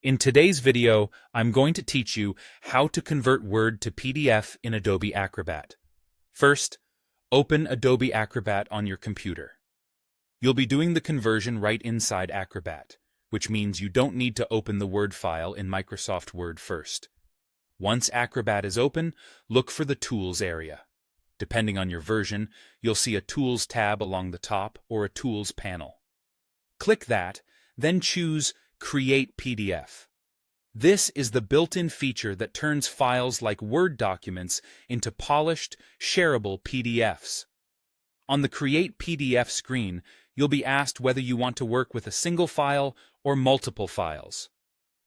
In today's video, I'm going to teach you how to convert Word to PDF in Adobe Acrobat. First, open Adobe Acrobat on your computer. You'll be doing the conversion right inside Acrobat, which means you don't need to open the Word file in Microsoft Word first. Once Acrobat is open, look for the Tools area. Depending on your version, you'll see a Tools tab along the top or a Tools panel. Click that, then choose Create PDF. This is the built-in feature that turns files like Word documents into polished, shareable PDFs. On the Create PDF screen, you'll be asked whether you want to work with a single file or multiple files.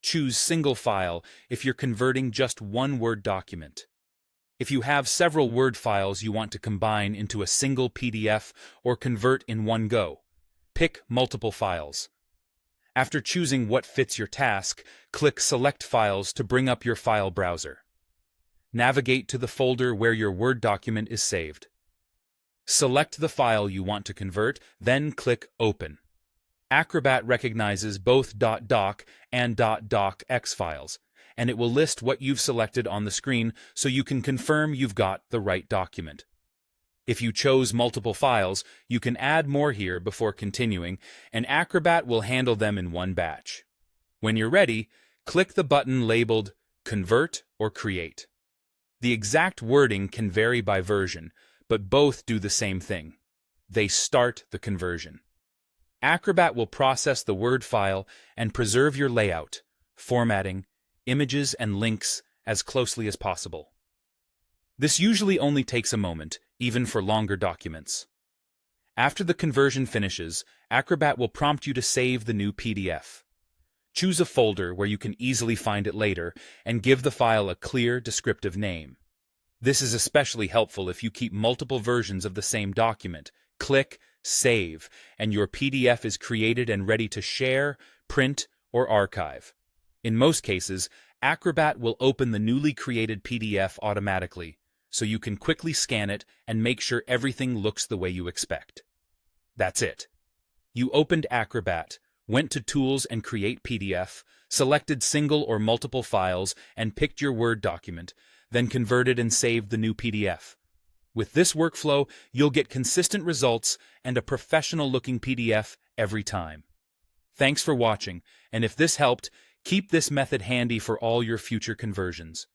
Choose Single File if you're converting just one Word document. If you have several Word files you want to combine into a single PDF or convert in one go, pick Multiple Files. After choosing what fits your task, click Select Files to bring up your file browser. Navigate to the folder where your Word document is saved. Select the file you want to convert, then click Open. Acrobat recognizes both .doc and .docx files, and it will list what you've selected on the screen so you can confirm you've got the right document. If you chose multiple files, you can add more here before continuing, and Acrobat will handle them in one batch. When you're ready, click the button labeled Convert or Create. The exact wording can vary by version, but both do the same thing. They start the conversion. Acrobat will process the Word file and preserve your layout, formatting, images, and links as closely as possible. This usually only takes a moment, even for longer documents. After the conversion finishes, Acrobat will prompt you to save the new PDF. Choose a folder where you can easily find it later and give the file a clear, descriptive name. This is especially helpful if you keep multiple versions of the same document. Click Save, and your PDF is created and ready to share, print, or archive. In most cases, Acrobat will open the newly created PDF automatically, so you can quickly scan it and make sure everything looks the way you expect. That's it. You opened Acrobat, went to Tools and Create PDF, selected single or multiple files, and picked your Word document, then converted and saved the new PDF. With this workflow, you'll get consistent results and a professional-looking PDF every time. Thanks for watching, and if this helped, keep this method handy for all your future conversions.